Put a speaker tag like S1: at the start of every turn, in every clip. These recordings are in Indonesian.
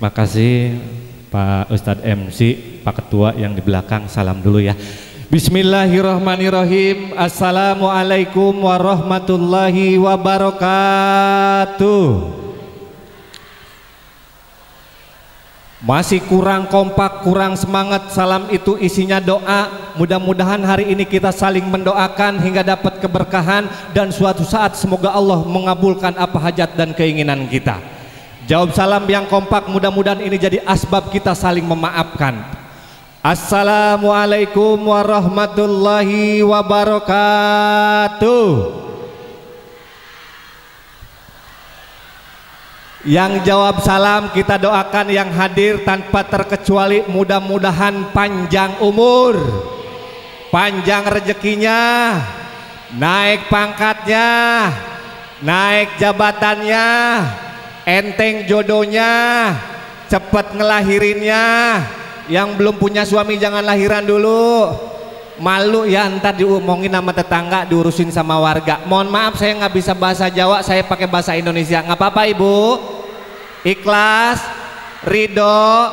S1: Makasih Pak Ustadz MC, Pak Ketua yang di belakang, salam dulu ya. Bismillahirrahmanirrahim. Assalamualaikum warahmatullahi wabarakatuh. Masih kurang kompak, kurang semangat. Salam itu isinya doa. Mudah-mudahan hari ini kita saling mendoakan hingga dapat keberkahan, dan suatu saat semoga Allah mengabulkan apa hajat dan keinginan kita. Jawab salam yang kompak, mudah-mudahan ini jadi asbab kita saling memaafkan. Assalamualaikum warahmatullahi wabarakatuh. Yang jawab salam kita doakan yang hadir tanpa terkecuali, mudah-mudahan panjang umur, panjang rezekinya, naik pangkatnya, naik jabatannya, enteng jodohnya, cepat ngelahirinnya. Yang belum punya suami jangan lahiran dulu, malu ya ntar diomongin sama tetangga, diurusin sama warga. Mohon maaf saya nggak bisa bahasa Jawa, saya pakai bahasa Indonesia. Nggak apa-apa ibu, ikhlas, ridho,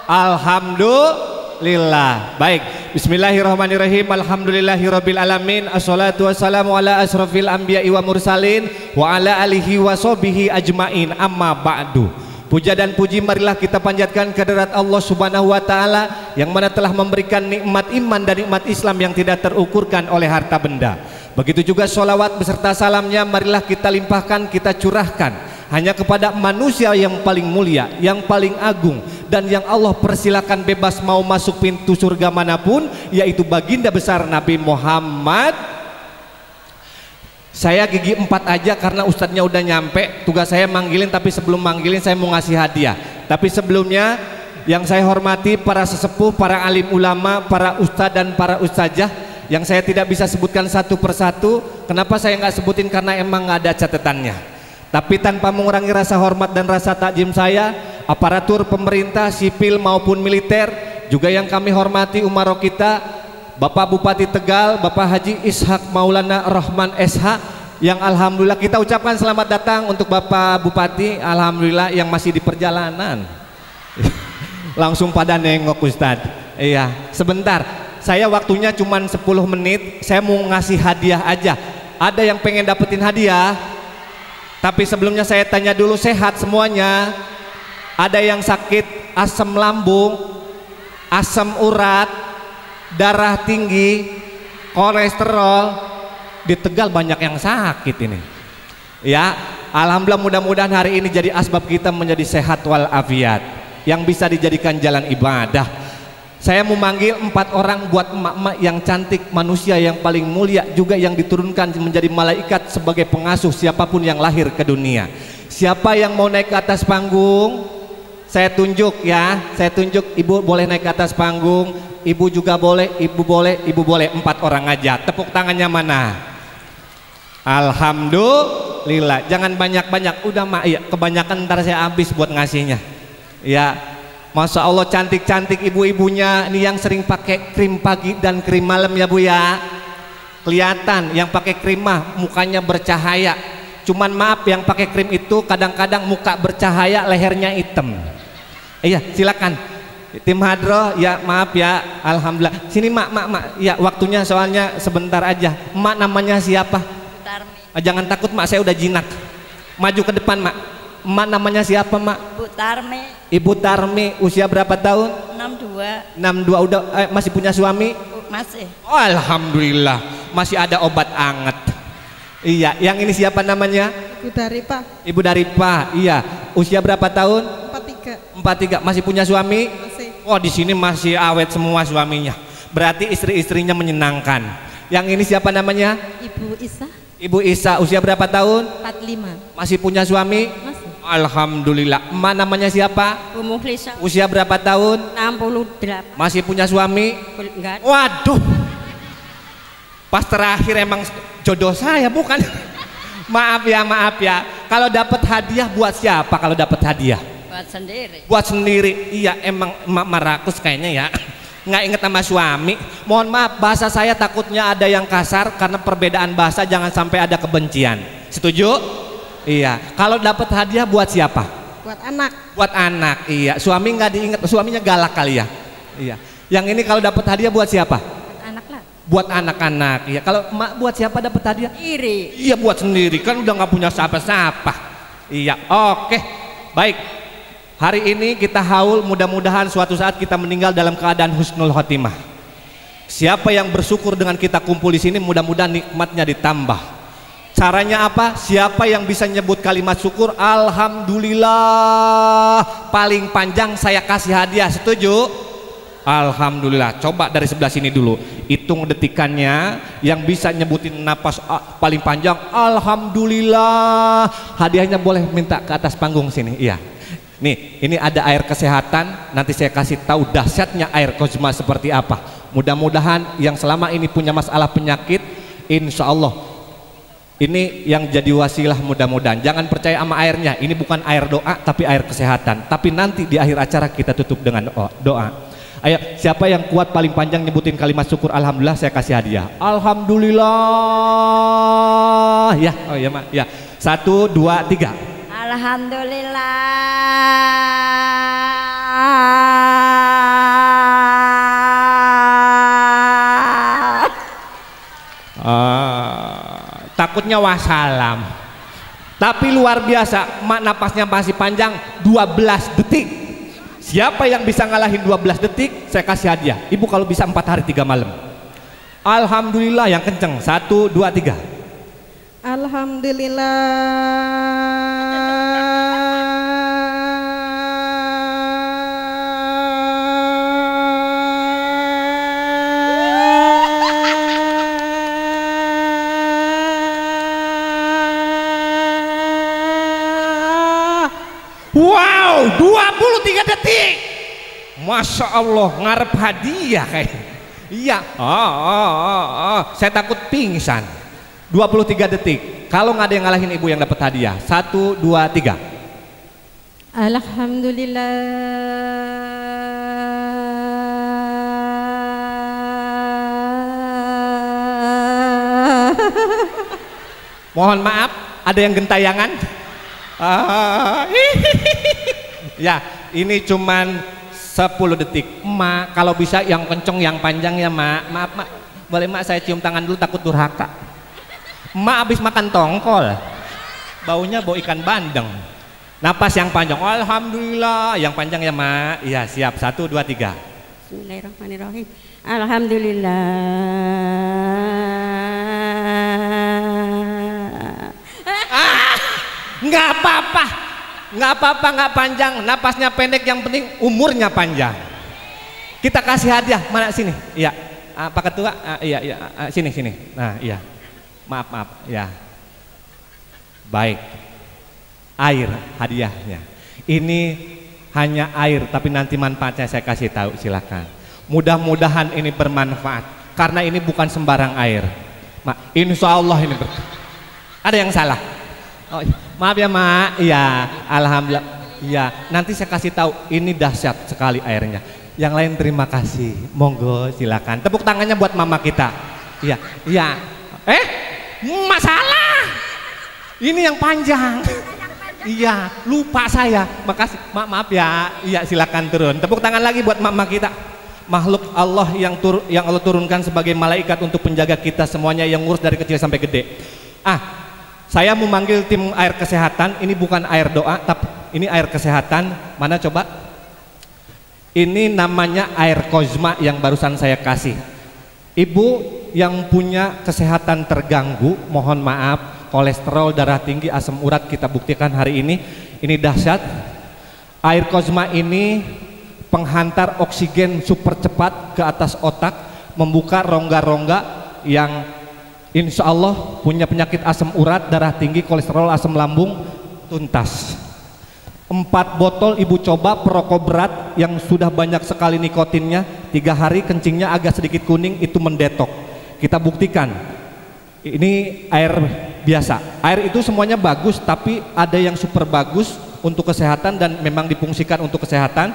S1: alhamdulillah. Baik, bismillahirrahmanirrahim. Alhamdulillahirabbil alamin. Assalatu wassalamu ala asrofil anbiya'i wa mursalin wa ala alihi wa sahbihi ajmain. Amma ba'du. Puja dan puji marilah kita panjatkan kehadirat Allah Subhanahu wa taala yang mana telah memberikan nikmat iman dan nikmat Islam yang tidak terukurkan oleh harta benda. Begitu juga sholawat beserta salamnya marilah kita limpahkan, kita curahkan hanya kepada manusia yang paling mulia, yang paling agung, dan yang Allah persilakan bebas mau masuk pintu surga manapun, yaitu baginda besar Nabi Muhammad. Saya gigi 4 aja karena ustadznya udah nyampe. Tugas saya manggilin, tapi sebelum manggilin saya mau ngasih hadiah. Tapi sebelumnya yang saya hormati para sesepuh, para alim ulama, para ustadz dan para ustazah yang saya tidak bisa sebutkan satu persatu. Kenapa saya nggak sebutin? Karena emang nggak ada catatannya. Tapi tanpa mengurangi rasa hormat dan rasa takjim saya, aparatur pemerintah sipil maupun militer, juga yang kami hormati umaro kita, Bapak Bupati Tegal, Bapak Haji Ishak Maulana Rahman SH, yang alhamdulillah kita ucapkan selamat datang untuk Bapak Bupati, alhamdulillah yang masih di perjalanan. Langsung pada nengok Ustadz. Iya, sebentar. Saya waktunya cuma 10 menit, saya mau ngasih hadiah aja. Ada yang pengen dapetin hadiah? Tapi sebelumnya saya tanya dulu, sehat semuanya? Ada yang sakit asam lambung, asam urat, darah tinggi, kolesterol? Di Tegal banyak yang sakit ini ya. Alhamdulillah, mudah-mudahan hari ini jadi asbab kita menjadi sehat walafiat yang bisa dijadikan jalan ibadah. Saya mau manggil 4 orang buat emak-emak yang cantik, manusia yang paling mulia, juga yang diturunkan menjadi malaikat sebagai pengasuh siapapun yang lahir ke dunia. Siapa yang mau naik ke atas panggung? Saya tunjuk ya, saya tunjuk. Ibu boleh naik ke atas panggung, ibu juga boleh, ibu boleh, ibu boleh. 4 orang aja. Tepuk tangannya mana? Alhamdulillah. Jangan banyak-banyak, udah mak ya, kebanyakan ntar saya habis buat ngasihnya ya. Masya Allah cantik-cantik ibu-ibunya ini yang sering pakai krim pagi dan krim malam ya bu ya. Kelihatan yang pakai krim mah mukanya bercahaya. Cuman maaf, yang pakai krim itu kadang-kadang muka bercahaya, lehernya hitam. Iya, silakan tim hadroh ya, maaf ya. Alhamdulillah. Sini mak, ya waktunya soalnya sebentar aja. Mak namanya siapa?
S2: Tarmi.
S1: Jangan takut mak, saya udah jinak. Maju ke depan mak. Mak namanya siapa mak?
S2: Bu Tarmi.
S1: Ibu Tarmi, usia berapa tahun?
S2: 62.
S1: 62. Udah masih punya suami?
S2: Masih.
S1: Oh, alhamdulillah masih ada obat anget. Iya, yang ini siapa namanya?
S3: Ibu Daripa.
S1: Ibu Daripa, iya. Usia berapa tahun?
S3: 43.
S1: 43. Masih punya suami?
S3: Masih.
S1: Oh, di sini masih awet semua suaminya. Berarti istri-istrinya menyenangkan. Yang ini siapa namanya?
S2: Ibu Isa.
S1: Ibu Isa, usia berapa tahun?
S2: 45.
S1: Masih punya suami?
S2: Masih.
S1: Alhamdulillah. Emak namanya siapa?
S2: Bu Mukhlisah.
S1: Usia berapa tahun?
S2: 68.
S1: Masih punya suami?
S2: Enggak.
S1: Waduh. Pas terakhir emang jodoh saya bukan? Maaf ya. Kalau dapat hadiah buat siapa? Kalau dapat hadiah?
S2: Buat sendiri.
S1: Buat sendiri. Iya, emang emak marakus kayaknya ya. Nggak inget sama suami. Mohon maaf, bahasa saya takutnya ada yang kasar karena perbedaan bahasa, jangan sampai ada kebencian. Setuju? Iya. Kalau dapat hadiah buat siapa?
S2: Buat anak.
S1: Buat anak, iya. Suami nggak diingat, suaminya galak kali ya. Iya. Yang ini kalau dapat hadiah buat siapa?
S2: Buat anak lah.
S1: Buat anak-anak, iya. Kalau emak buat siapa dapat hadiah?
S2: Iri.
S1: Iya, buat sendiri, kan udah nggak punya siapa-siapa. Iya, oke, baik. Hari ini kita haul, mudah-mudahan suatu saat kita meninggal dalam keadaan husnul khotimah. Siapa yang bersyukur dengan kita kumpul di sini, mudah-mudahan nikmatnya ditambah. Caranya apa? Siapa yang bisa nyebut kalimat syukur, alhamdulillah, paling panjang saya kasih hadiah. Setuju? Alhamdulillah. Coba dari sebelah sini dulu, hitung detikannya. Yang bisa nyebutin napas paling panjang, alhamdulillah, hadiahnya boleh minta ke atas panggung sini. Iya. Nih, ini ada air kesehatan. Nanti saya kasih tahu dahsyatnya air Kozma seperti apa. Mudah-mudahan yang selama ini punya masalah penyakit, insya Allah ini yang jadi wasilah. Mudah-mudahan jangan percaya sama airnya. Ini bukan air doa, tapi air kesehatan. Tapi nanti di akhir acara kita tutup dengan doa. Ayo, siapa yang kuat paling panjang nyebutin kalimat syukur alhamdulillah, saya kasih hadiah. Alhamdulillah. Ya, oh ya mak. Ya, 1, 2, 3.
S2: Alhamdulillah.
S1: Takutnya wassalam. Tapi luar biasa, mak napasnya masih panjang 12 detik. Siapa yang bisa ngalahin 12 detik, saya kasih hadiah. Ibu kalau bisa 4 hari 3 malam. Alhamdulillah yang kenceng. 1, 2, 3. Wow, 23 detik. Masya Allah, ngarep hadiah kayak. Iya. Saya takut pingsan. 23 detik. Kalau nggak ada yang ngalahin ibu yang dapat hadiah. 1, 2, 3.
S2: Alhamdulillah.
S1: Mohon maaf, ada yang gentayangan. Ya, ini cuman 10 detik. Mak, kalau bisa yang kenceng, yang panjang ya mak. Maaf mak, boleh mak saya cium tangan dulu, takut durhaka. Mak habis makan tongkol, baunya bau ikan bandeng. Napas yang panjang, alhamdulillah. Yang panjang ya mak. Iya siap, 1, 2, 3.
S2: Bismillahirrahmanirrahim. Alhamdulillah.
S1: Nggak apa-apa, nggak apa-apa, nggak panjang. Napasnya pendek, yang penting umurnya panjang. Kita kasih hadiah. Mana sini? Iya, Pak Ketua. Iya, sini. Nah, iya. Maaf, ya. Baik. Air hadiahnya. Ini hanya air, tapi nanti manfaatnya saya kasih tahu. Silakan. Mudah-mudahan ini bermanfaat, karena ini bukan sembarang air. Insya Allah ini ada yang salah. Oh, maaf ya mak. Iya, alhamdulillah. Iya, nanti saya kasih tahu. Ini dahsyat sekali airnya. Yang lain terima kasih. Monggo, silakan. Tepuk tangannya buat mama kita. Iya. Masalah. Ini yang panjang. Iya, lupa saya. Makasih. Maaf ya. Iya, silakan turun. Tepuk tangan lagi buat mama kita. Makhluk Allah yang Allah turunkan sebagai malaikat untuk penjaga kita semuanya, yang ngurus dari kecil sampai gede. Saya mau manggil tim air kesehatan. Ini bukan air doa, tapi ini air kesehatan. Mana coba? Ini namanya air Kozma yang barusan saya kasih. Ibu yang punya kesehatan terganggu, mohon maaf, kolesterol, darah tinggi, asam urat, kita buktikan hari ini. Ini dahsyat. Air Kozma ini penghantar oksigen super cepat ke atas otak, membuka rongga-rongga yang insya Allah punya penyakit asam urat, darah tinggi, kolesterol, asam lambung, tuntas. 4 botol ibu coba, perokok berat yang sudah banyak sekali nikotinnya, 3 hari kencingnya agak sedikit kuning, itu mendetok. Kita buktikan. Ini air biasa. Air itu semuanya bagus, tapi ada yang super bagus untuk kesehatan dan memang difungsikan untuk kesehatan.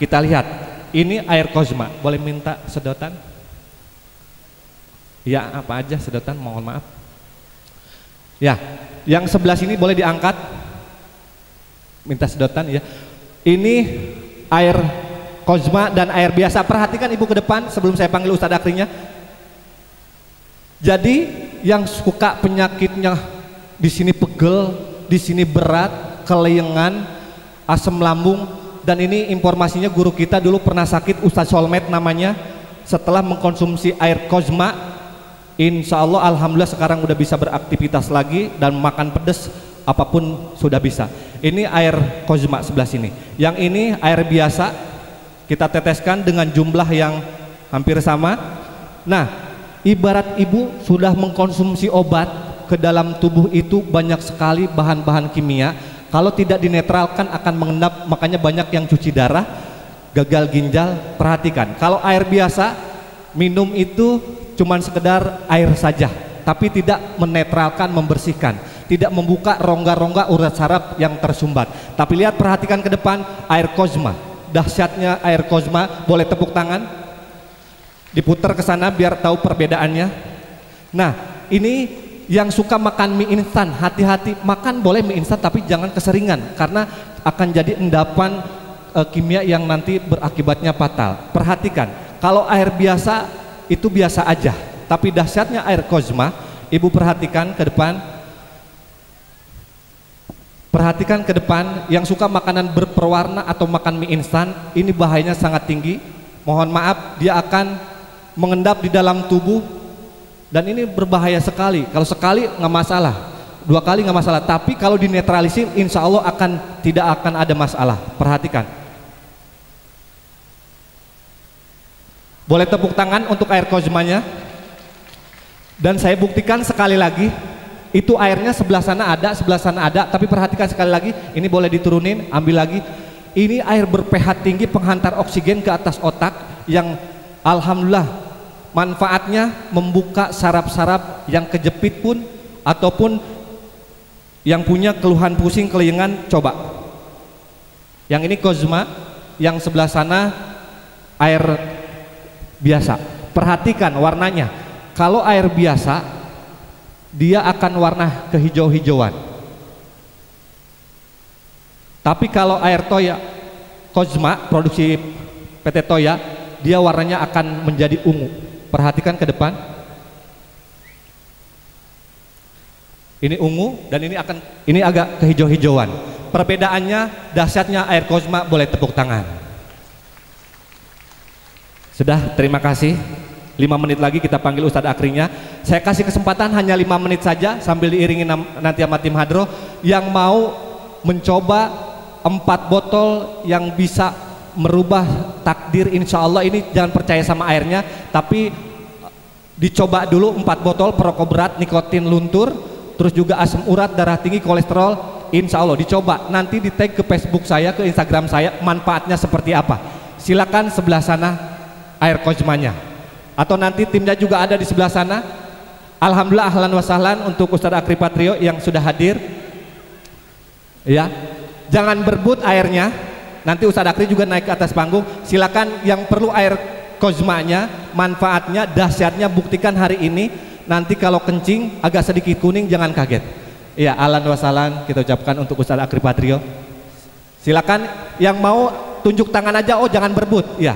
S1: Kita lihat. Ini air Kozma. Boleh minta sedotan? Ya, apa aja sedotan, mohon maaf. Ya, yang sebelah sini boleh diangkat. minta sedotan ya. Ini air kozma dan air biasa. Perhatikan ibu ke depan sebelum saya panggil Ustadz Akrinya. Jadi yang suka penyakitnya di sini pegel, di sini berat, keleyengan, asam lambung, dan ini informasinya guru kita dulu pernah sakit, Ustadz Solmed namanya. Setelah mengkonsumsi air kozma, insya Allah alhamdulillah sekarang udah bisa beraktivitas lagi dan makan pedas apapun sudah bisa. Ini air kozma sebelah sini. Yang ini air biasa, kita teteskan dengan jumlah yang hampir sama. Nah, ibarat ibu sudah mengkonsumsi obat, ke dalam tubuh itu banyak sekali bahan-bahan kimia. Kalau tidak dinetralkan akan mengendap, makanya banyak yang cuci darah, gagal ginjal. Perhatikan, kalau air biasa minum itu cuman sekedar air saja, tapi tidak menetralkan, membersihkan, tidak membuka rongga-rongga urat saraf yang tersumbat. Tapi lihat, perhatikan ke depan, air kozma. Dahsyatnya air kozma, boleh tepuk tangan, diputar ke sana biar tahu perbedaannya. Nah, ini yang suka makan mie instan, hati-hati, makan boleh mie instan tapi jangan keseringan karena akan jadi endapan kimia yang nanti berakibatnya fatal. Perhatikan, kalau air biasa itu biasa aja, tapi dahsyatnya air kozma, ibu perhatikan ke depan. Perhatikan ke depan, yang suka makanan berperwarna atau makan mie instan, ini bahayanya sangat tinggi. Mohon maaf, dia akan mengendap di dalam tubuh dan ini berbahaya sekali. Kalau sekali nggak masalah, 2 kali nggak masalah, tapi kalau dinetralisir insya Allah tidak akan ada masalah. Perhatikan. Boleh tepuk tangan untuk air kozmanya. Dan saya buktikan sekali lagi, itu airnya sebelah sana ada, tapi perhatikan sekali lagi, ini boleh diturunin, ambil lagi. Ini air ber-pH tinggi, penghantar oksigen ke atas otak yang alhamdulillah manfaatnya membuka saraf-saraf yang kejepit pun ataupun yang punya keluhan pusing, keleyengan, coba. Yang ini kozma, yang sebelah sana air biasa. Perhatikan warnanya. Kalau air biasa dia akan warna kehijau-hijauan. Tapi kalau air Toya kozma produksi PT Toya, dia warnanya akan menjadi ungu. Perhatikan ke depan. Ini ungu dan ini agak kehijau-hijauan. Perbedaannya dahsyatnya air kozma, boleh tepuk tangan. Sudah, terima kasih. 5 menit lagi kita panggil Ustadz Akrinya. Saya kasih kesempatan hanya 5 menit saja sambil diiringi nanti sama tim hadroh yang mau mencoba 4 botol yang bisa merubah takdir. Insya Allah ini jangan percaya sama airnya, tapi dicoba dulu 4 botol perokok berat, nikotin luntur, terus juga asam urat, darah tinggi, kolesterol. Insya Allah dicoba, nanti di tag ke Facebook saya, ke Instagram saya, manfaatnya seperti apa. Silakan sebelah sana air kozmanya, atau nanti timnya juga ada di sebelah sana. Alhamdulillah, ahlan wa sahlan untuk Ustadz Akri Patrio yang sudah hadir. Ya, jangan berebut airnya. Nanti Ustadz Akri juga naik ke atas panggung. Silakan yang perlu air kozmanya, manfaatnya, dahsyatnya, buktikan hari ini. Nanti kalau kencing agak sedikit kuning jangan kaget. Ya, ahlan wa sahlan kita ucapkan untuk Ustadz Akri Patrio. Silakan yang mau tunjuk tangan aja. Oh, jangan berebut. Ya,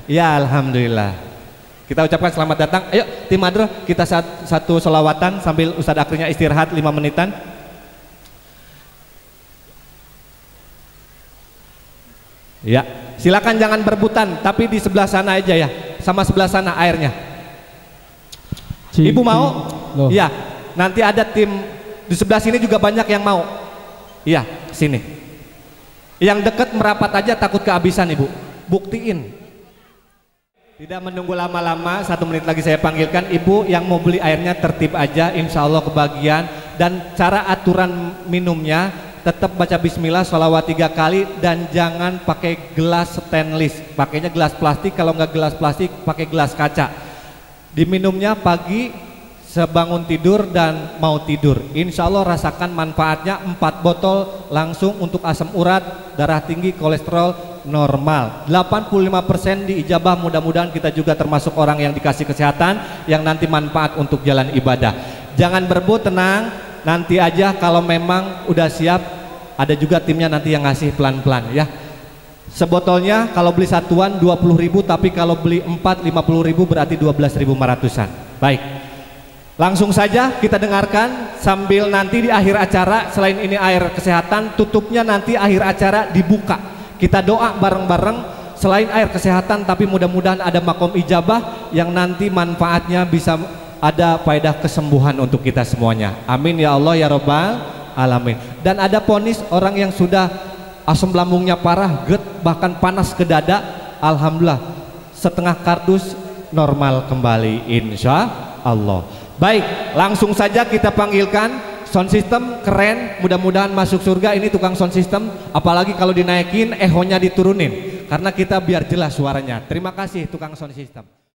S1: ya, alhamdulillah. Kita ucapkan selamat datang. Ayo tim hadroh, kita satu sholawatan sambil Ustadz Akrinya istirahat 5 menitan. Ya, silakan jangan berebutan, tapi di sebelah sana aja ya, sama sebelah sana airnya. Ibu mau? Ya, nanti ada tim di sebelah sini juga banyak yang mau. Ya, sini. Yang deket merapat aja, takut kehabisan ibu. Buktiin. Tidak menunggu lama-lama, 1 menit lagi saya panggilkan. Ibu yang mau beli airnya tertib aja, insya Allah kebagian. Dan cara aturan minumnya tetap baca bismillah, sholawat 3 kali, dan jangan pakai gelas stainless, pakainya gelas plastik. Kalau nggak gelas plastik, pakai gelas kaca. Diminumnya pagi sebangun tidur dan mau tidur. Insya Allah rasakan manfaatnya. 4 botol langsung untuk asam urat, darah tinggi, kolesterol normal. 85% diijabah. Mudah-mudahan kita juga termasuk orang yang dikasih kesehatan, yang nanti manfaat untuk jalan ibadah. Jangan berebut, tenang. Nanti aja kalau memang udah siap ada juga timnya nanti yang ngasih pelan-pelan ya. Sebotolnya kalau beli satuan 20.000, tapi kalau beli 4 50.000 berarti 12.500-an. Baik, langsung saja kita dengarkan sambil nanti di akhir acara, selain ini air kesehatan, tutupnya nanti akhir acara dibuka. Kita doa bareng-bareng selain air kesehatan, tapi mudah-mudahan ada makom ijabah yang nanti manfaatnya bisa ada faedah kesembuhan untuk kita semuanya. Amin ya Allah ya Rabbal alamin. Dan ada ponis orang yang sudah asam lambungnya parah, GERD, bahkan panas ke dada, alhamdulillah setengah kardus normal kembali insya Allah. Baik, langsung saja kita panggilkan sound system keren, mudah-mudahan masuk surga ini tukang sound system, apalagi kalau dinaikin ehonya diturunin karena kita biar jelas suaranya. Terima kasih tukang sound system.